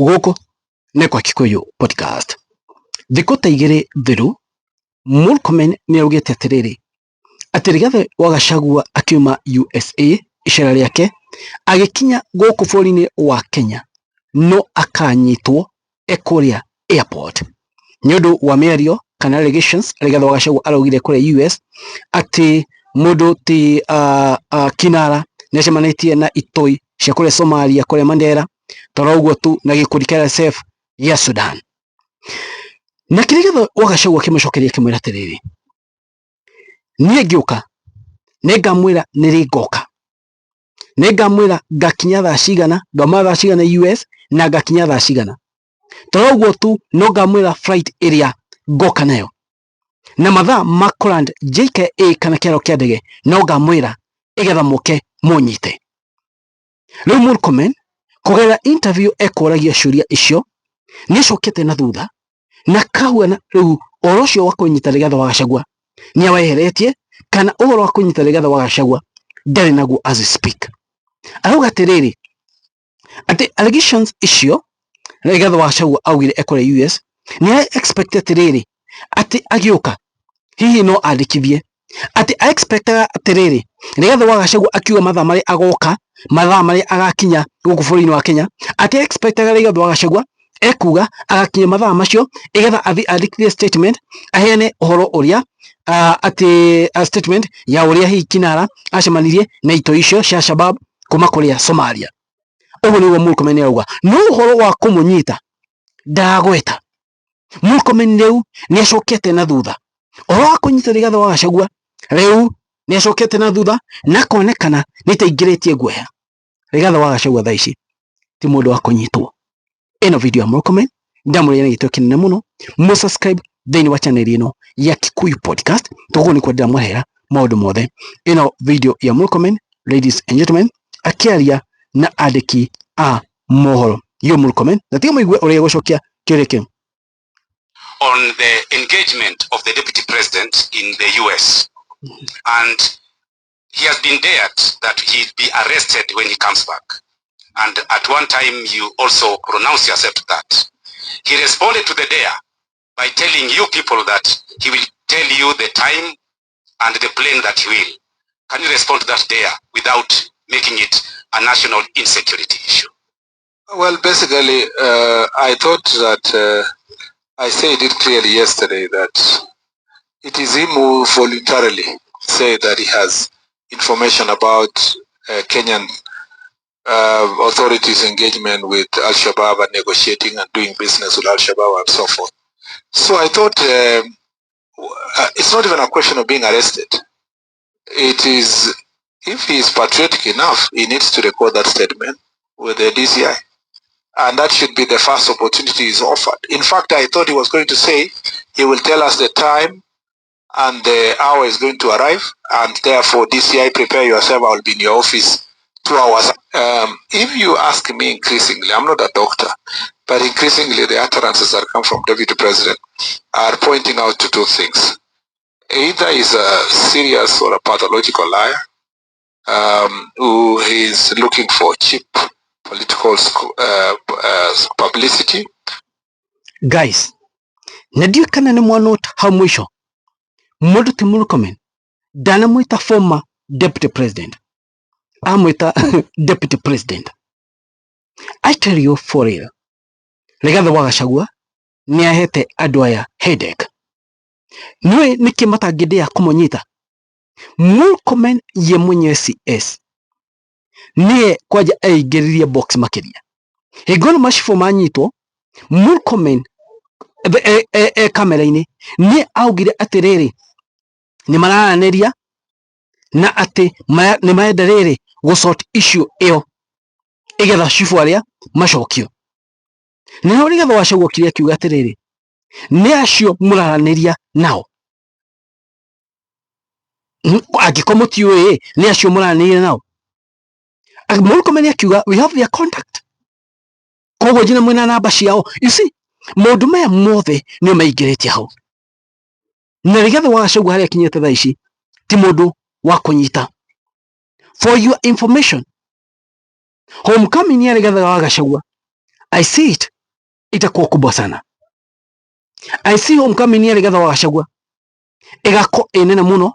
Goko ne kwa Kikuyu podcast. Thikũ ta igĩrĩ thiru Murkomen nĩaugĩte atĩrĩrĩ atĩ Rigathi wa Gachagua akiuma USA icera rĩake agĩkinya gũkũ bũrũri-inĩ wa Kenya no akanyitwo ekũrĩa airport nĩ ũndũ wa mĩario kana allegations Rigathi wa Gachagua araugire kũrĩa US atĩ mũndũ ti kinara nĩacemanĩtie na itoi cia kũrĩa Somalia kũrĩa Mandera toro ũguo tu na gĩkundi kĩa RSF ya Sudan. Na Rigathi wa Gachagua akĩmũcokeria akĩmwĩra atĩrĩrĩ niĩ ngĩũka nĩngamwĩra nĩrĩ ngoka nĩngamwĩra ngakinya thaa cigana ngauma thaa cigana US na ngakinya thaa cigana toro ũguo tu no ngamwĩra flight ĩrĩa ngoka nayo na mathaa ma land JKA kana kĩaro kĩa ndege no ngamwĩra igetha mũke mũnyite. Rĩu Murkomen kũgerera interview ekũragia ciũria icio nĩacokete na thutha na kahuana rĩu ũhoro ũcio wa kũnyita Rigathi wa Gachagua nĩaweheretie kana ũhoro wa kũnyita Rigathi wa Gachagua ndarĩ naguo as we speak. Arauga atĩrĩrĩ atĩ allegations icio Rigathi wa Gachagua augire ekũrĩa US nĩ expect atĩrĩrĩ atĩ agĩũka hihi no andĩkithie atĩ expectaga atĩrĩrĩ Rigathi wa Gachagua akiuga mathaa marĩa agoka mathaa marĩa agakinya gũkũ bũrũri-inĩ wa Kenya atĩ expectaga Rigathi wa Gachagua ekuga agakinya mathaa macio igetha athi andĩkithie statement aheane ũhoro ũrĩa atĩ statement ya ũrĩa hihi kinara acemanirie na itoi icio cia Shabab kuma kũrĩa Somalia. Ũguo nĩguo Murkomen arauga no ũhoro wa kũmũnyita ndagweta. Murkomen rĩu nĩacokete na thutha ũhoro wa kũnyita Rigathi wa Gachagua rĩu nĩacokete na thutha na konekana nĩtaingĩrĩtie guoya. Rigathi wa Gachagua thaa ici ti mũndũ wa kũnyitwo. Ĩno video ya Murkomen ndamũrĩria na gĩtĩo kĩnene mũno mũsubscribe thĩinĩ wa channel ĩno ya Kikuyu podcast tũguo nĩkuo ndĩramũhera maũndũ mothe. Ĩno video ya Murkomen ladies and gentlemen akĩaria na andĩki a mohoro. Yo Murkomen na tiga mũigue ũrĩa gũcokia kĩũria kĩu. On the engagement of the deputy president in the US. And he has been dared that he'd be arrested when he comes back. And at one time you also pronounced yourself to that. He responded to the dare by telling you people that he will tell you the time and the plane that he will. Can you respond to that dare without making it a national insecurity issue? Well, basically, I thought that I said it clearly yesterday that it is him who voluntarily said that he has information about Kenyan authorities' engagement with Al-Shabaab and negotiating and doing business with Al-Shabaab and so forth. So I thought it's not even a question of being arrested. It is, if he is patriotic enough, he needs to record that statement with the DCI. And that should be the first opportunity is offered. In fact, I thought he was going to say he will tell us the time and the hour is going to arrive, and therefore DCI, prepare yourself, I will be in your office 2 hours. If you ask me increasingly, I'm not a doctor, but increasingly the utterances that come from Deputy President are pointing out to two things. Either he's a serious or a pathological liar who is looking for cheap political publicity. Guys, najua kana ni mwanota hau mwisho mũndũ ti Murkomen ndanamwĩta former deputy president amwĩta deputy president. I tell you for real, Rigathi wa Gachagua nĩahete andũ aya headache. Nĩwe nĩkĩ matangĩndĩa kũmũnyita. Murkomen ye mwenyewe CS niye kwaja aingĩririe box makĩria. Hĩngĩ macibo manyitwo Murkomen kamera-inĩ nĩ augire atĩrĩrĩ nĩ mararanĩria na atĩ nĩ marenda rĩrĩ gũsort issue ĩyo igetha cibu arĩa macokio. Nĩho Rigathi wa Gachagua kĩrĩa akiuga atĩrĩrĩ nĩ acio mũraranĩria nao angĩkorwo mũtiũĩ nĩ acio mũraranĩria nao. Murkomen akiuga we have their contact koguo njina mwĩna namba ciao. You see maũndũ maya mothe nĩo maingĩrĩtie hau na Rigathi wa Gachagua harĩa kinyĩte thaa ici ti mũndũ wa kũnyita. For your information, homecoming ya Rigathi wa Gachagua I see it itakuwa kubwa sana. I see homecoming ya Rigathi wa Gachagua igako inene muno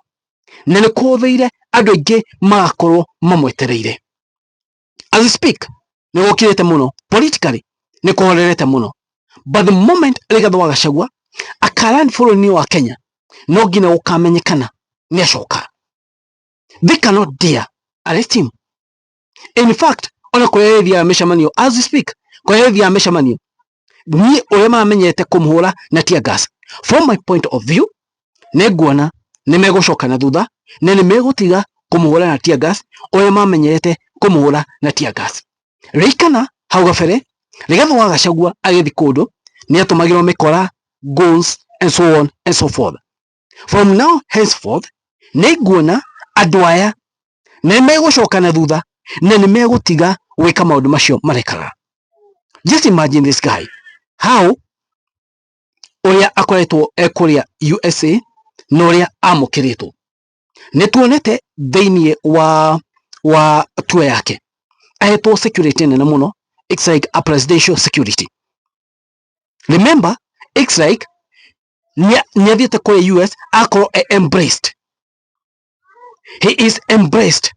na nĩ kũtheire andũ aingĩ magakorwo mamwetereire. As we speak nĩ gũkirĩte muno politically, nĩ kũhorerete muno, but the moment Rigathi wa Gachagua akarani bũrũri-inĩ wa Kenya no nginya gũkamenyekana nĩ Acoka. They cannot dare arrest him. In fact, ona kũrerethia mĩcemanio as we speak, kũrerethia mĩcemanio ni ũrĩa mamenyete kũmũhũra na tear gas. From my point of view, nĩ nguona nĩ megũcoka na thutha na nĩ megũtiga kũmũhũra na tear gas ũrĩa mamenyete kũmũhũra na tear gas. Rĩikana hau gabere Rigathi wa Gachagua agĩthi kũndũ nĩ atũmagĩrwo mĩkora, guns and so on and so forth. From now henceforth nĩ nguona andũ aya nĩ megũcoka na thutha na nĩ megũtiga gwĩka maũndũ macio marekaga. Just imagine this guy how ũrĩa akoretwo ekũrĩa USA na ũrĩa amũkĩrĩtwo. Nĩ tuonete thĩinĩ wa tour yake ahetwo security nene muno. It's like a presidential security. Remember, it's like nĩ athiĩte kũrĩa US akorwo embraced. He is embraced.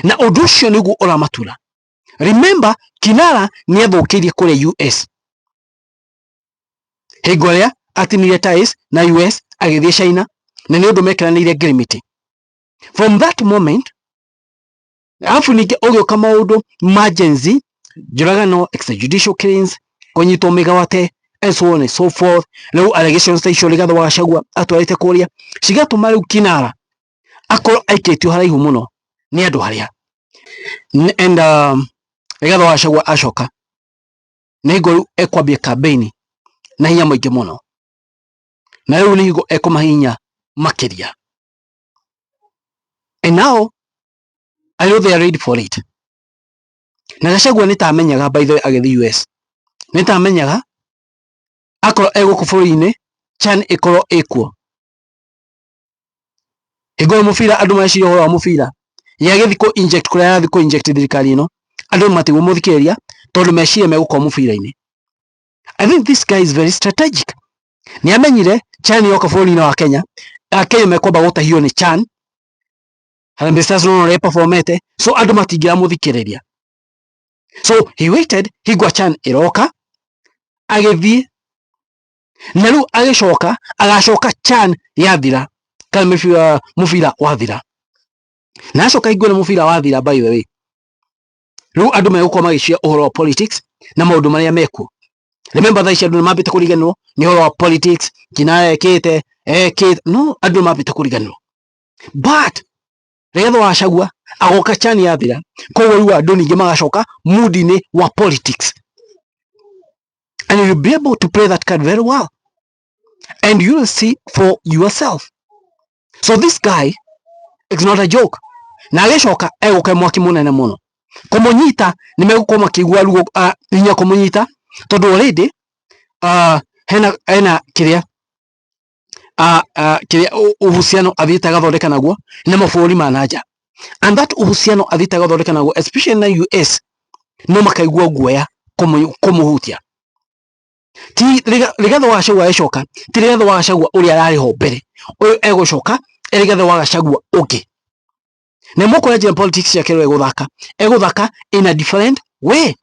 Na ũndũ ũcio nĩguo ũramatura. Remember, Kinara nĩ athũkĩirie kũrĩa US. Hingo ĩrĩa atinire ties na US agĩthiĩ China na nĩ ũndũ mekiranĩire ngirimiti. From that moment, alafu ningĩ ũgĩũka maũndũ emergency, njũragano, extrajudicial killings, kũnyitwo mĩgawate and so on and so forth. Rĩu allegations ta icio Rigathi wa Gachagua atwarĩte kũrĩa cigatũma rĩu Kinara akorwo aikĩtio haraihu mũno nĩ andũ harĩa. And Rigathi wa Gachagua acoka nĩ hingo rĩu ekwambia campaign na hinya mũingĩ mũno, na rĩu nĩ hingo ekũmahinya makĩria. And now I know they are ready for it. Na Gachagua nĩ tamenyaga by the way agĩthi US, nĩ tamenyaga akorwo egũkũ bũrũri-inĩ CHAN ĩkorwo ĩkuo. Hingo ya mũbira andũ meciria ũhoro wa mũbira, yagĩthi kũ inject kũrĩa yathi kũ inject thirikari ĩno, andũ matigwo mũthikĩrĩria tondũ meciria megũkorwo mũbira-inĩ. I think this guy is very strategic. Nĩ amenyire CHAN yoka bũrũri-inĩ wa Kenya, Kenya mekwamba gũtahio nĩ CHAN, Harambee Stars no performete, so andũ matingira mũthikĩrĩria. So he waited hingo CHAN ĩroka agĩthiĩ na rĩu agĩcoka agacoka CHAN yathira kana mũbira wathira. Na acoka hingo na mũbira wathira by the way, rĩu andũ megũkorwo magĩcia ũhoro wa politics na maũndũ marĩa mekuo. Remember thaa ici andũ nĩ mambĩte kũriganĩrwo nĩ ũhoro wa politics, Kinara ekĩte no, andũ nĩ mambĩte kũriganĩrwo. But Rigathi wa Gachagua agoka CHAN yathira, koguo rĩu andũ ningĩ magacoka mood-inĩ wa politics. And you'll be able to play that card very well. And you'll see for yourself. So this guy is not a joke. Na agĩcoka egũka mwaki mũnene mũno. Kũmũnyita nĩ megũkorwo makĩigua ruo hinya kũmũnyita tondũ already hena kĩrĩa uhusiano athiĩte agathondeka naguo na mabũrũri ma nanja. And that uhusiano athiĩte agathondeka naguo especially na US no makaigua guoya kũmũhutia. Ti Rigathi wa Gachagua agĩcoka, ti Rigathi wa Gachagua ũrĩa ararĩ ho mbere, ũyũ egũcoka Rigathi wa Gachagua ũngĩ. Na mũkũrĩa njĩra politics yake rĩu egũthaka in a different way.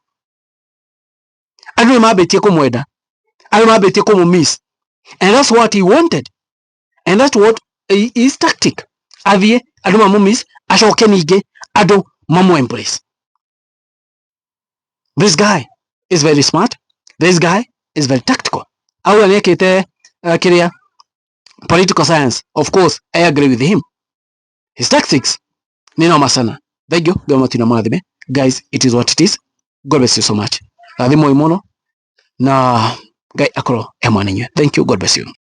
Andũ nĩ mambĩtie kũmwenda, andũ mambĩtie kũmũmiss, and that's what he wanted, and that's what his tactic. Athiĩ andũ mamũmiss, acoke ningĩ andũ mamũ-embrace. This guy is very smart. This guy is very tactical. Au anekete kĩrĩa political science. Of course, I agree with him. His tactics ni noma sana. Thank you. Guys, it is what it is. God bless you so much. Rathimo imono na Ngai akorwo emwana inyuĩ. Thank you. God bless you.